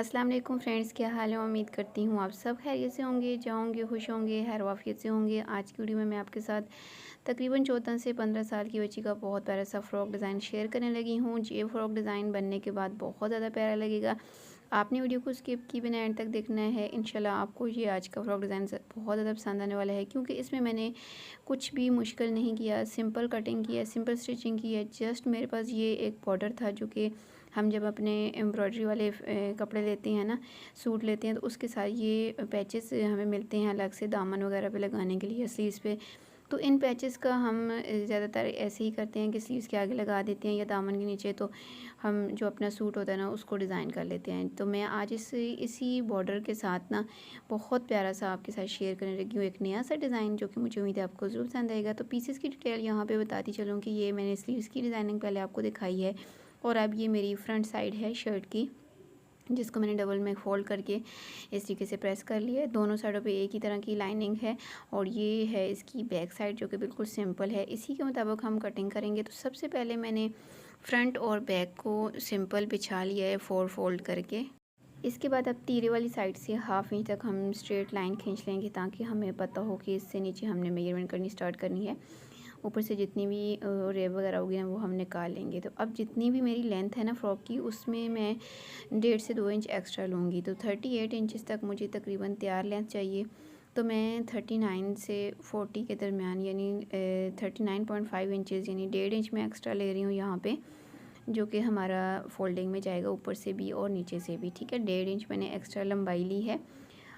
अस्सलाम वालेकुम फ्रेंड्स, क्या हाल है। उम्मीद करती हूँ आप सब खैरियत से होंगे, जाओगे खुश होंगे, खैर वाफियत से होंगे। आज की वीडियो में मैं आपके साथ तकरीबन 14 से 15 साल की बच्ची का बहुत प्यारा सा फ़्रॉक डिज़ाइन शेयर करने लगी हूँ। ये फ़्रॉक डिज़ाइन बनने के बाद बहुत ज़्यादा प्यारा लगेगा। आपने वीडियो को स्किप की बिना एंड तक देखना है। इंशाल्लाह आपको ये आज का फ़्रॉक डिज़ाइन बहुत ज़्यादा पसंद आने वाला है, क्योंकि इसमें मैंने कुछ भी मुश्किल नहीं किया, सिंपल कटिंग की है, सिंपल स्टिचिंग की है। जस्ट मेरे पास ये एक बॉर्डर था जो कि हम जब अपने एम्ब्रॉयडरी वाले कपड़े लेते हैं ना, सूट लेते हैं, तो उसके साथ ये पैचेस हमें मिलते हैं अलग से दामन वगैरह पे लगाने के लिए, स्लीव्स पे। तो इन पैचेस का हम ज़्यादातर ऐसे ही करते हैं कि स्लीव्स के आगे लगा देते हैं या दामन के नीचे, तो हम जो अपना सूट होता है ना उसको डिज़ाइन कर लेते हैं। तो मैं आज इसी बॉर्डर के साथ ना बहुत प्यारा सा आपके साथ शेयर करने लगी हूँ एक नया सा डिज़ाइन, जो कि मुझे उम्मीद है आपको ज़रूर पसंद आएगा। तो पीसेस की डिटेल यहाँ पे बताती चलूँ कि ये मैंने स्लीव्स की डिज़ाइनिंग पहले आपको दिखाई है, और अब ये मेरी फ्रंट साइड है शर्ट की, जिसको मैंने डबल में फ़ोल्ड करके इस तरीके से प्रेस कर लिया है। दोनों साइडों पे एक ही तरह की लाइनिंग है, और ये है इसकी बैक साइड जो कि बिल्कुल सिंपल है। इसी के मुताबिक हम कटिंग करेंगे। तो सबसे पहले मैंने फ्रंट और बैक को सिंपल बिछा लिया है 4 फोल्ड करके। इसके बाद अब तीरे वाली साइड से हाफ इंच तक हम स्ट्रेट लाइन खींच लेंगे, ताकि हमें पता हो कि इससे नीचे हमने मेजरमेंट करनी स्टार्ट करनी है। ऊपर से जितनी भी रेब वगैरह होगी ना वो हम निकाल लेंगे। तो अब जितनी भी मेरी लेंथ है ना फ़्रॉक की, उसमें मैं 1.5 से 2 इंच एक्स्ट्रा लूँगी। तो 38 इंचज़ तक मुझे तकरीबन तैयार लेंथ चाहिए। तो मैं 39 से 40 के दरमियान, यानी 39.5 इंचज़, यानी 1.5 इंच में एक्स्ट्रा ले रही हूँ यहाँ पे, जो कि हमारा फोल्डिंग में जाएगा ऊपर से भी और नीचे से भी। ठीक है, 1.5 इंच मैंने एक्स्ट्रा लंबाई ली है।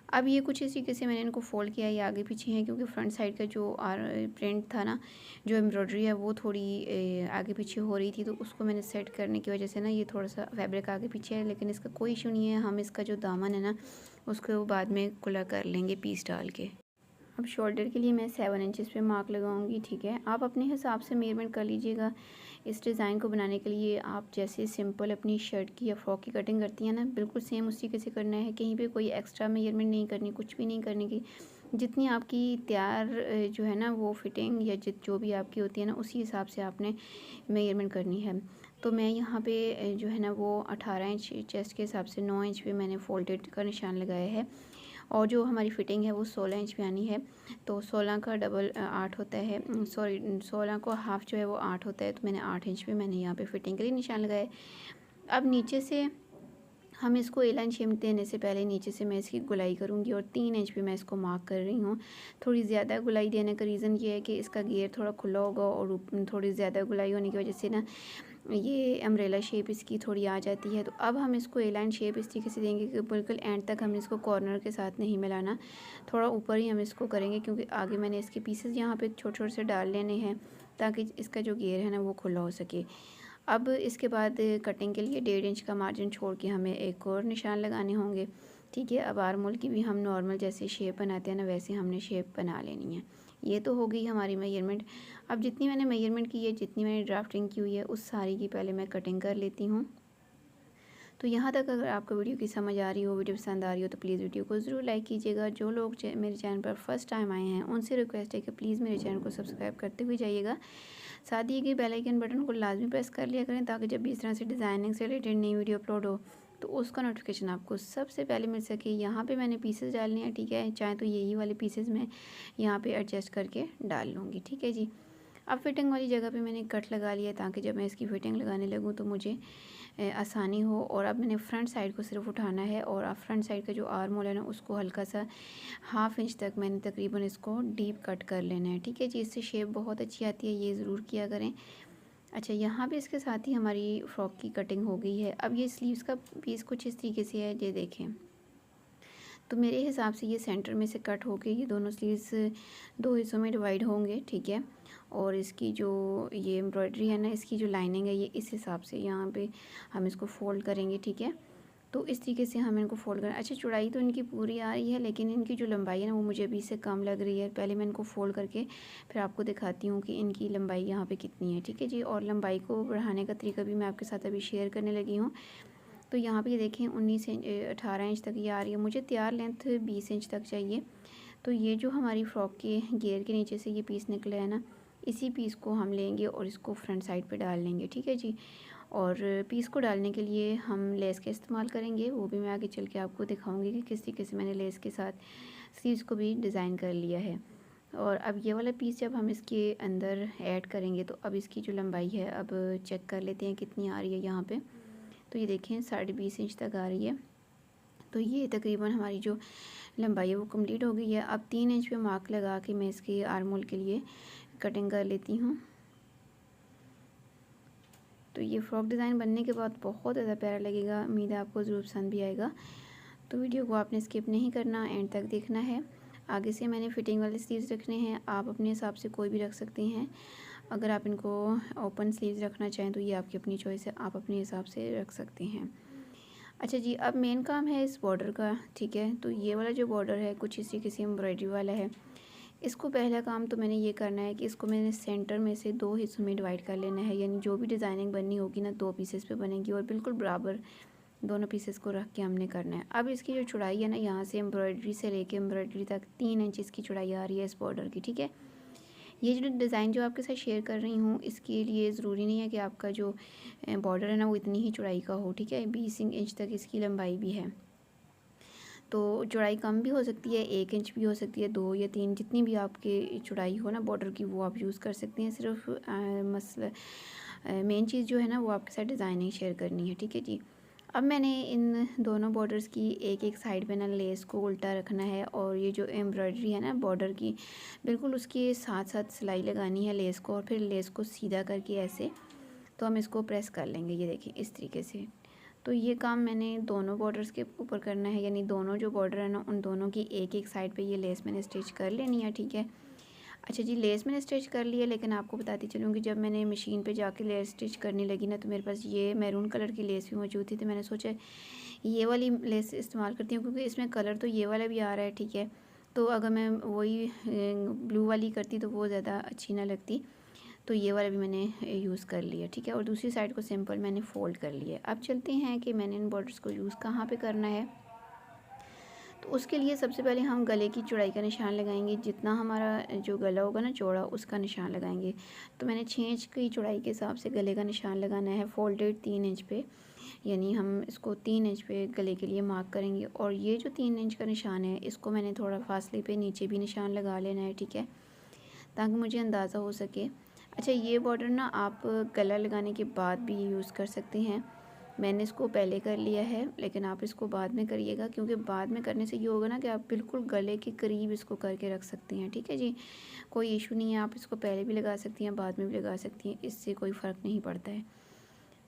अब ये कुछ इस तरीके से मैंने इनको फ़ोल्ड किया, ये आगे पीछे हैं, क्योंकि फ्रंट साइड का जो प्रिंट था ना, जो एम्ब्रॉयडरी है वो थोड़ी आगे पीछे हो रही थी, तो उसको मैंने सेट करने की वजह से ना ये थोड़ा सा फैब्रिक आगे पीछे है, लेकिन इसका कोई इशू नहीं है। हम इसका जो दामन है ना उसको बाद में खुला कर लेंगे पीस डाल के। अब शोल्डर के लिए मैं 7 इंचज़ पे मार्क लगाऊंगी। ठीक है, आप अपने हिसाब से मेजरमेंट कर लीजिएगा। इस डिज़ाइन को बनाने के लिए आप जैसे सिंपल अपनी शर्ट की या फ्रॉक की कटिंग करती हैं ना, बिल्कुल सेम उसी तरीके से करना है। कहीं पे कोई एक्स्ट्रा मेजरमेंट नहीं करनी, कुछ भी नहीं करने की। जितनी आपकी तैयार जो है ना वो फिटिंग या जो भी आपकी होती है ना, उसी हिसाब से आपने मेजरमेंट करनी है। तो मैं यहाँ पे जो है ना वो 18 इंच चेस्ट के हिसाब से 9 इंच पे मैंने फोल्डेड का निशान लगाया है, और जो हमारी फ़िटिंग है वो 16 इंच पे आनी है। तो 16 का डबल 8 होता है, सॉरी 16 को हाफ़ जो है वो 8 होता है। तो मैंने 8 इंच पे मैंने यहाँ पे फ़िटिंग के लिए निशान लगाए। अब नीचे से हम इसको ए लाइन शेप देने से पहले नीचे से मैं इसकी गुलाई करूँगी, और 3 इंच पे मैं इसको मार्क कर रही हूँ। थोड़ी ज़्यादा गुलाई देने का रीज़न ये है कि इसका घेर थोड़ा खुला होगा, और थोड़ी ज़्यादा गुलाई होने की वजह से ना ये अम्ब्रेला शेप इसकी थोड़ी आ जाती है। तो अब हम इसको ए लाइन शेप इस तरीके से देंगे कि बिल्कुल एंड तक हम इसको कॉर्नर के साथ नहीं मिलाना, थोड़ा ऊपर ही हम इसको करेंगे, क्योंकि आगे मैंने इसके पीसेस यहाँ पे छोटे छोटे से डाल लेने हैं, ताकि इसका जो घेर है ना वो खुला हो सके। अब इसके बाद कटिंग के लिए 1.5 इंच का मार्जिन छोड़ के हमें एक और निशान लगाने होंगे। ठीक है, अब आर्म की भी हम नॉर्मल जैसे शेप बनाते हैं ना, वैसे हमने शेप बना लेनी है। ये तो हो गई हमारी मेजरमेंट। अब जितनी मैंने मेजरमेंट की है, जितनी मैंने ड्राफ्टिंग की हुई है, उस सारी की पहले मैं कटिंग कर लेती हूँ। तो यहाँ तक अगर आपको वीडियो की समझ आ रही हो, वीडियो पसंद आ रही हो, तो प्लीज़ वीडियो को ज़रूर लाइक कीजिएगा। जो लोग मेरे चैनल पर फर्स्ट टाइम आए हैं, उनसे रिक्वेस्ट है कि प्लीज़ मेरे चैनल को सब्सक्राइब करते हुए जाइएगा। साथ ही कि बेल आइकन बटन को लाजमी प्रेस कर लिया करें, ताकि जब भी इस तरह से डिज़ाइनिंग से रिलेटेड नई वीडियो अपलोड हो तो उसका नोटिफिकेशन आपको सबसे पहले मिल सके। यहाँ पे मैंने पीसेस डालने हैं, ठीक है, चाहे तो यही वाले पीसेस मैं यहाँ पे एडजस्ट करके डाल लूँगी। ठीक है जी। अब फिटिंग वाली जगह पे मैंने कट लगा लिया, ताकि जब मैं इसकी फ़िटिंग लगाने लगूँ तो मुझे आसानी हो। और अब मैंने फ्रंट साइड को सिर्फ उठाना है, और अब फ्रंट साइड का जो आर्म होल है ना उसको हल्का सा हाफ इंच तक मैंने तकरीबन इसको डीप कट कर लेना है। ठीक है जी, इससे शेप बहुत अच्छी आती है, ये ज़रूर किया करें। अच्छा, यहाँ पे इसके साथ ही हमारी फ़्रॉक की कटिंग हो गई है। अब ये स्लीव्स का पीस कुछ इस तरीके से है, ये देखें। तो मेरे हिसाब से ये सेंटर में से कट होके ये दोनों स्लीव्स 2 हिस्सों में डिवाइड होंगे। ठीक है, और इसकी जो ये एम्ब्रॉयडरी है ना, इसकी जो लाइनिंग है, ये इस हिसाब से यहाँ पे हम इसको फ़ोल्ड करेंगे। ठीक है, तो इस तरीके से हम इनको फ़ोल्ड करें। अच्छा, चौड़ाई तो इनकी पूरी आ रही है, लेकिन इनकी जो लंबाई है ना वो मुझे अभी से कम लग रही है। पहले मैं इनको फ़ोल्ड करके फिर आपको दिखाती हूँ कि इनकी लंबाई यहाँ पे कितनी है। ठीक है जी, और लंबाई को बढ़ाने का तरीका भी मैं आपके साथ अभी शेयर करने लगी हूँ। तो यहाँ पे ये देखें 19 इंच 18 इंच तक ये आ रही है। मुझे तैयार लेंथ 20 इंच तक चाहिए। तो ये जो हमारी फ़्रॉक के घेर के नीचे से ये पीस निकला है ना, इसी पीस को हम लेंगे और इसको फ्रंट साइड पे डाल लेंगे। ठीक है जी, और पीस को डालने के लिए हम लेस का इस्तेमाल करेंगे, वो भी मैं आगे चल के आपको दिखाऊंगी कि किस तरीके से मैंने लेस के साथ स्लीव्स को भी डिज़ाइन कर लिया है। और अब ये वाला पीस जब हम इसके अंदर ऐड करेंगे तो अब इसकी जो लंबाई है अब चेक कर लेते हैं कितनी आ रही है यहाँ पे। तो ये देखें 20.5 इंच तक आ रही है। तो ये तकरीबन हमारी जो लंबाई है वो कंप्लीट हो गई है। अब 3 इंच पे मार्क लगा के मैं इसके आर्म होल के लिए कटिंग कर लेती हूँ। तो ये फ्रॉक डिज़ाइन बनने के बाद बहुत ज़्यादा प्यारा लगेगा, उम्मीद है आपको ज़रूर पसंद भी आएगा। तो वीडियो को आपने स्किप नहीं करना, एंड तक देखना है। आगे से मैंने फिटिंग वाले स्लीव्स रखने हैं, आप अपने हिसाब से कोई भी रख सकते हैं। अगर आप इनको ओपन स्लीव्स रखना चाहें तो ये आपकी अपनी चॉइस है, आप अपने हिसाब से रख सकते हैं। अच्छा जी, अब मेन काम है इस बॉर्डर का, ठीक है। तो ये वाला जो बॉर्डर है कुछ इसी किसी एम्ब्रॉयडरी वाला है। इसको पहला काम तो मैंने ये करना है कि इसको मैंने सेंटर में से 2 हिस्सों में डिवाइड कर लेना है, यानी जो भी डिज़ाइनिंग बननी होगी ना 2 पीसेस पे बनेगी और बिल्कुल बराबर दोनों पीसेस को रख के हमने करना है। अब इसकी जो चौड़ाई है ना, यहाँ से एम्ब्रॉयडरी से लेके एम्ब्रॉयडरी तक 3 इंच इसकी चौड़ाई आ रही है इस बॉर्डर की, ठीक है। ये जो डिज़ाइन जो आपके साथ शेयर कर रही हूँ इसके लिए ज़रूरी नहीं है कि आपका जो बॉर्डर है ना वो इतनी ही चौड़ाई का हो, ठीक है। 20 इंच तक इसकी लंबाई भी है, तो चौड़ाई कम भी हो सकती है, 1 इंच भी हो सकती है, 2 या 3, जितनी भी आपकी चौड़ाई हो ना बॉर्डर की वो आप यूज़ कर सकते हैं। सिर्फ मसला मेन चीज़ जो है ना वो आपके साथ डिज़ाइनिंग शेयर करनी है, ठीक है जी। अब मैंने इन दोनों बॉर्डर्स की एक एक साइड पे ना लेस को उल्टा रखना है और ये जो एम्ब्रॉयडरी है ना बॉर्डर की बिल्कुल उसके साथ साथ सिलाई लगानी है लेस को, और फिर लेस को सीधा करके ऐसे तो हम इसको प्रेस कर लेंगे, ये देखिए इस तरीके से। तो ये काम मैंने दोनों बॉर्डर्स के ऊपर करना है, यानी दोनों जो बॉर्डर है ना उन दोनों की एक एक साइड पे ये लेस मैंने स्टिच कर लेनी है, ठीक है। अच्छा जी, लेस मैंने स्टिच कर लिया, लेकिन आपको बताती चलूँगी जब मैंने मशीन पे जाके लेस स्टिच करने लगी ना तो मेरे पास ये मैरून कलर की लेस भी मौजूद थी। तो मैंने सोचा ये वाली लेस इस्तेमाल करती हूँ क्योंकि इसमें कलर तो ये वाला भी आ रहा है, ठीक है। तो अगर मैं वही ब्लू वाली करती तो वो ज़्यादा अच्छी ना लगती, तो ये वाला भी मैंने यूज़ कर लिया, ठीक है। और दूसरी साइड को सिंपल मैंने फ़ोल्ड कर लिया। अब चलते हैं कि मैंने इन बॉर्डर्स को यूज़ कहाँ पे करना है। तो उसके लिए सबसे पहले हम गले की चौड़ाई का निशान लगाएंगे, जितना हमारा जो गला होगा ना चौड़ा उसका निशान लगाएंगे। तो मैंने 6 इंच की चौड़ाई के हिसाब से गले का निशान लगाना है, फोल्डेड 3 इंच पे, यानी हम इसको 3 इंच पे गले के लिए मार्क करेंगे। और ये जो 3 इंच का निशान है इसको मैंने थोड़ा फासले पे नीचे भी निशान लगा लेना है, ठीक है, ताकि मुझे अंदाज़ा हो सके। अच्छा, ये बॉर्डर ना आप गला लगाने के बाद भी यूज़ कर सकते हैं। मैंने इसको पहले कर लिया है, लेकिन आप इसको बाद में करिएगा, क्योंकि बाद में करने से ये होगा ना कि आप बिल्कुल गले के करीब इसको करके रख सकती हैं, ठीक है जी। कोई इशू नहीं है, आप इसको पहले भी लगा सकती हैं, बाद में भी लगा सकती हैं, इससे कोई फ़र्क नहीं पड़ता है।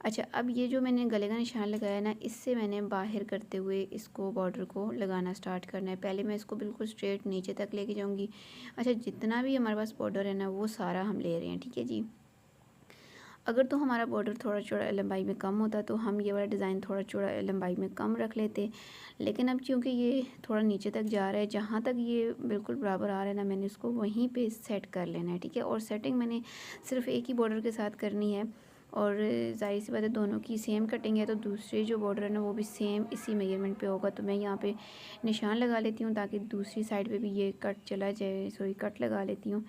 अच्छा, अब ये जो मैंने गले का निशान लगाया ना इससे मैंने बाहर करते हुए इसको बॉर्डर को लगाना स्टार्ट करना है। पहले मैं इसको बिल्कुल स्ट्रेट नीचे तक लेके जाऊँगी। अच्छा, जितना भी हमारे पास बॉर्डर है ना वो सारा हम ले रहे हैं, ठीक है जी। अगर तो हमारा बॉर्डर थोड़ा चौड़ा लंबाई में कम होता तो हम ये वाला डिज़ाइन थोड़ा चौड़ा लंबाई में कम रख लेते, लेकिन अब क्योंकि ये थोड़ा नीचे तक जा रहा है, जहाँ तक ये बिल्कुल बराबर आ रहा है ना मैंने इसको वहीं पे सेट कर लेना है, ठीक है। और सेटिंग मैंने सिर्फ एक ही बॉर्डर के साथ करनी है, और ज़ाहिर सी बात है दोनों की सेम कटिंग है तो दूसरे जो बॉर्डर है ना वो भी सेम इसी मेजरमेंट पे होगा। तो मैं यहाँ पे निशान लगा लेती हूँ ताकि दूसरी साइड पे भी ये कट चला जाए, सॉरी कट लगा लेती हूँ,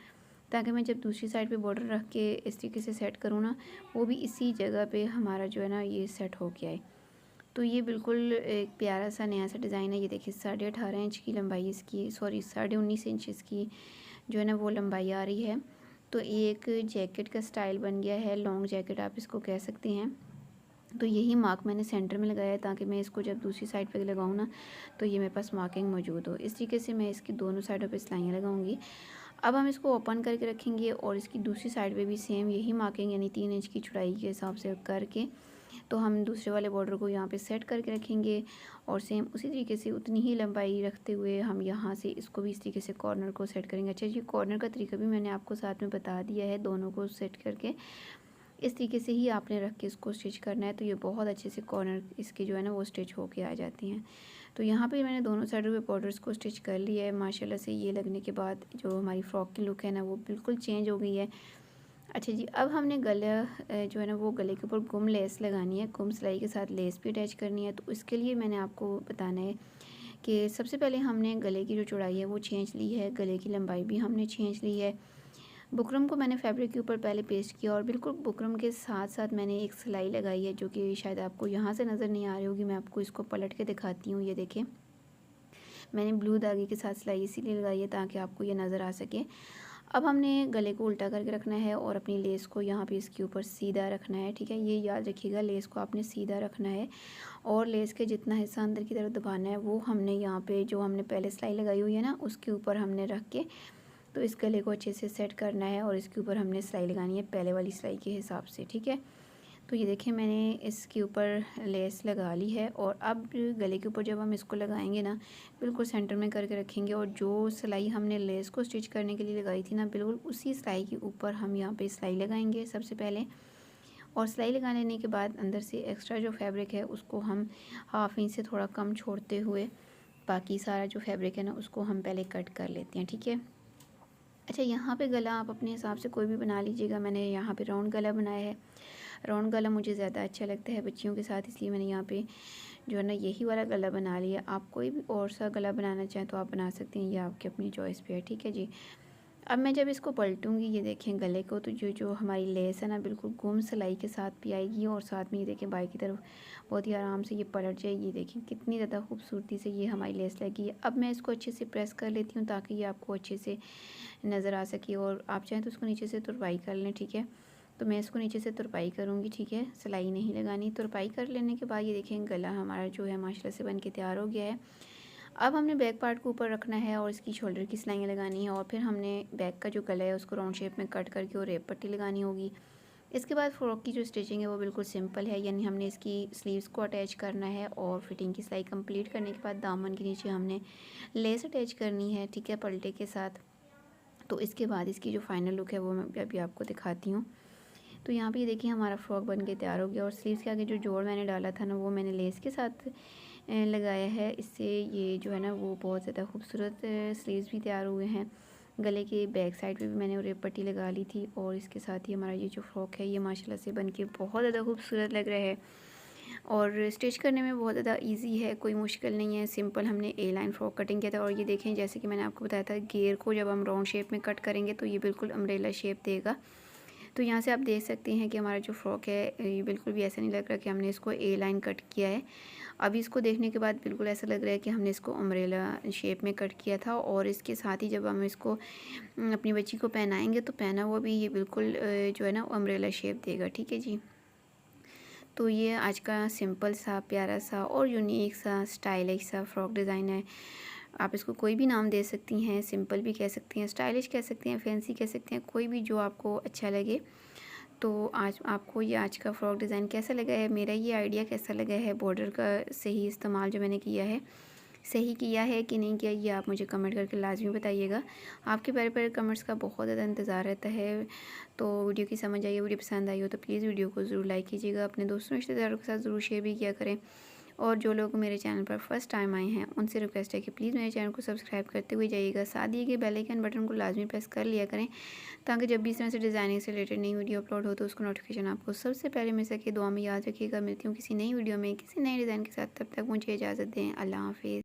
ताकि मैं जब दूसरी साइड पे बॉर्डर रख के इस तरीके से सेट करूँ ना वो भी इसी जगह पे हमारा जो है ना ये सेट हो के आए। तो ये बिल्कुल एक प्यारा सा नया सा डिज़ाइन है। ये देखिए 18.5 इंच की लंबाई इसकी, सॉरी 19.5 इंच इसकी जो है ना वो लंबाई आ रही है। तो ये एक जैकेट का स्टाइल बन गया है, लॉन्ग जैकेट आप इसको कह सकते हैं। तो यही मार्क मैंने सेंटर में लगाया है ताकि मैं इसको जब दूसरी साइड पे लगाऊँ ना तो ये मेरे पास मार्किंग मौजूद हो। इस तरीके से मैं इसकी दोनों साइडों पे सिलाइयाँ लगाऊंगी। अब हम इसको ओपन करके रखेंगे और इसकी दूसरी साइड पे भी सेम यही मार्किंग यानी 3 इंच की चौड़ाई के हिसाब से करके तो हम दूसरे वाले बॉर्डर को यहाँ पे सेट करके रखेंगे। और सेम उसी तरीके से उतनी ही लंबाई रखते हुए हम यहाँ से इसको भी इस तरीके से कॉर्नर को सेट करेंगे। अच्छा जी, कॉर्नर का तरीका भी मैंने आपको साथ में बता दिया है, दोनों को सेट करके इस तरीके से ही आपने रख के इसको स्टिच करना है। तो ये बहुत अच्छे से कॉर्नर इसके जो है ना वो स्टिच होके आ जाती हैं। तो यहाँ पे मैंने दोनों साइडों पे बॉर्डर्स को स्टिच कर लिया है। माशाल्लाह से ये लगने के बाद जो हमारी फ़्रॉक की लुक है ना वो बिल्कुल चेंज हो गई है। अच्छा जी, अब हमने गला जो है ना वो गले के ऊपर गुम लेस लगानी है, गुम सिलाई के साथ लेस भी अटैच करनी है। तो इसके लिए मैंने आपको बताना है कि सबसे पहले हमने गले की जो चौड़ाई है वो छेंच ली है, गले की लंबाई भी हमने छेंच ली है, बुकरम को मैंने फैब्रिक के ऊपर पहले पेस्ट किया और बिल्कुल बुकरम के साथ साथ मैंने एक सिलाई लगाई है, जो कि शायद आपको यहाँ से नज़र नहीं आ रही होगी। मैं आपको इसको पलट के दिखाती हूँ। ये देखें, मैंने ब्लू धागे के साथ सिलाई इसीलिए लगाई है ताकि आपको ये नज़र आ सके। अब हमने गले को उल्टा करके रखना है और अपनी लेस को यहाँ पे इसके ऊपर सीधा रखना है, ठीक है। ये याद रखिएगा, लेस को आपने सीधा रखना है और लेस के जितना हिस्सा अंदर की तरफ दबाना है वो हमने यहाँ पे जो हमने पहले सिलाई लगाई हुई है ना, उसके ऊपर हमने रख के तो इस गले को अच्छे से सेट करना है और इसके ऊपर हमने सिलाई लगानी है पहले वाली सिलाई के हिसाब से, ठीक है। तो ये देखिए, मैंने इसके ऊपर लेस लगा ली है और अब गले के ऊपर जब हम इसको लगाएंगे ना, बिल्कुल सेंटर में करके रखेंगे और जो सिलाई हमने लेस को स्टिच करने के लिए लगाई थी ना, बिल्कुल उसी सिलाई के ऊपर हम यहाँ पे सिलाई लगाएंगे सबसे पहले। और सिलाई लगा लेने के बाद अंदर से एक्स्ट्रा जो फैब्रिक है उसको हम हाफ इंच से थोड़ा कम छोड़ते हुए बाकी सारा जो फैब्रिक है ना उसको हम पहले कट कर लेते हैं, ठीक है। अच्छा, यहाँ पे गला आप अपने हिसाब से कोई भी बना लीजिएगा। मैंने यहाँ पे राउंड गला बनाया है। राउंड गला मुझे ज़्यादा अच्छा लगता है बच्चियों के साथ, इसलिए मैंने यहाँ पे जो है ना यही वाला गला बना लिया। आप कोई भी और सा गला बनाना चाहें तो आप बना सकते हैं, ये आपकी अपनी चॉइस पे है, ठीक है जी। अब मैं जब इसको पलटूंगी, ये देखें गले को, तो जो हमारी लेस है ना बिल्कुल गुम सिलाई के साथ भी आएगी और साथ में ये देखें बाई की तरफ बहुत ही आराम से ये पलट जाएगी। देखें कितनी ज़्यादा खूबसूरती से ये हमारी लेस लगी है। अब मैं इसको अच्छे से प्रेस कर लेती हूँ ताकि ये आपको अच्छे से नज़र आ सके और आप चाहें तो उसको नीचे से तुरपाई कर लें, ठीक है। तो मैं इसको नीचे से तुरपाई करूँगी, ठीक है, सिलाई नहीं लगानी। तुरपाई कर लेने के बाद ये देखें गला हमारा जो है माशाल्लाह से बन के तैयार हो गया है। अब हमने बैक पार्ट को ऊपर रखना है और इसकी शोल्डर की सिलाइयाँ लगानी है और फिर हमने बैक का जो गला है उसको राउंड शेप में कट करके और रेप पट्टी लगानी होगी। इसके बाद फ्रॉक की जो स्टिचिंग है वो बिल्कुल सिंपल है, यानी हमने इसकी स्लीव्स को अटैच करना है और फिटिंग की सिलाई कंप्लीट करने के बाद दामन के नीचे हमने लेस अटैच करनी है, ठीक है, पल्टे के साथ। तो इसके बाद इसकी जो फाइनल लुक है वो मैं अभी आपको दिखाती हूँ। तो यहाँ पे ये देखिए हमारा फ्रॉक बन के तैयार हो गया और स्लीव्स के आगे जो जोड़ मैंने डाला था ना वो मैंने लेस के साथ लगाया है। इससे ये जो है ना वो बहुत ज़्यादा खूबसूरत स्लीव्स भी तैयार हुए हैं। गले के बैक साइड पे भी मैंने रेप पट्टी लगा ली थी और इसके साथ ही हमारा ये जो फ्रॉक है ये माशाल्लाह से बन के बहुत ज़्यादा खूबसूरत लग रहा है और स्टिच करने में बहुत ज़्यादा इजी है, कोई मुश्किल नहीं है। सिंपल हमने ए लाइन फ्रॉक कटिंग किया था और ये देखें जैसे कि मैंने आपको बताया था घेर को जब हम राउंड शेप में कट करेंगे तो ये बिल्कुल अम्ब्रेला शेप देगा। तो यहाँ से आप देख सकते हैं कि हमारा जो फ्रॉक है ये बिल्कुल भी ऐसा नहीं लग रहा कि हमने इसको ए लाइन कट किया है। अभी इसको देखने के बाद बिल्कुल ऐसा लग रहा है कि हमने इसको अम्ब्रेला शेप में कट किया था और इसके साथ ही जब हम इसको अपनी बच्ची को पहनाएंगे तो पहना हुआ भी ये बिल्कुल जो है ना अम्ब्रेला शेप देगा, ठीक है जी। तो ये आज का सिंपल सा प्यारा सा और यूनिक सा स्टाइलिश सा फ्रॉक डिज़ाइन है। आप इसको कोई भी नाम दे सकती हैं, सिंपल भी कह सकती हैं, स्टाइलिश कह सकती हैं, फैंसी कह सकते हैं, कोई भी जो आपको अच्छा लगे। तो आज आपको ये आज का फ्रॉक डिज़ाइन कैसा लगा है, मेरा ये आइडिया कैसा लगा है, बॉर्डर का सही इस्तेमाल जो मैंने किया है सही किया है कि नहीं किया, ये आप मुझे कमेंट करके लाजमी बताइएगा। आपके प्यारे प्यारे कमेंट्स का बहुत ज़्यादा इंतज़ार रहता है। तो वीडियो की समझ आई हो, वीडियो पसंद आई हो तो प्लीज़ वीडियो को ज़रूर लाइक कीजिएगा, अपने दोस्तों रिश्तेदारों के साथ ज़रूर शेयर भी किया करें। और जो लोग मेरे चैनल पर फर्स्ट टाइम आए हैं उनसे रिक्वेस्ट है कि प्लीज़ मेरे चैनल को सब्सक्राइब करते हुए जाइएगा, साथ दिए गए बेल आइकन बटन को लाजमी प्रेस कर लिया करें ताकि जब भी इस तरह से डिज़ाइनिंग से रिलेटेड नई वीडियो अपलोड हो तो उसको नोटिफिकेशन आपको सबसे पहले मिल सके। दुआ में याद रखिएगा, मिलती हूँ किसी नई वीडियो में किसी नए डिज़ाइन के साथ, तब तक मुझे इजाज़त दें। अल्लाह हाफिज़।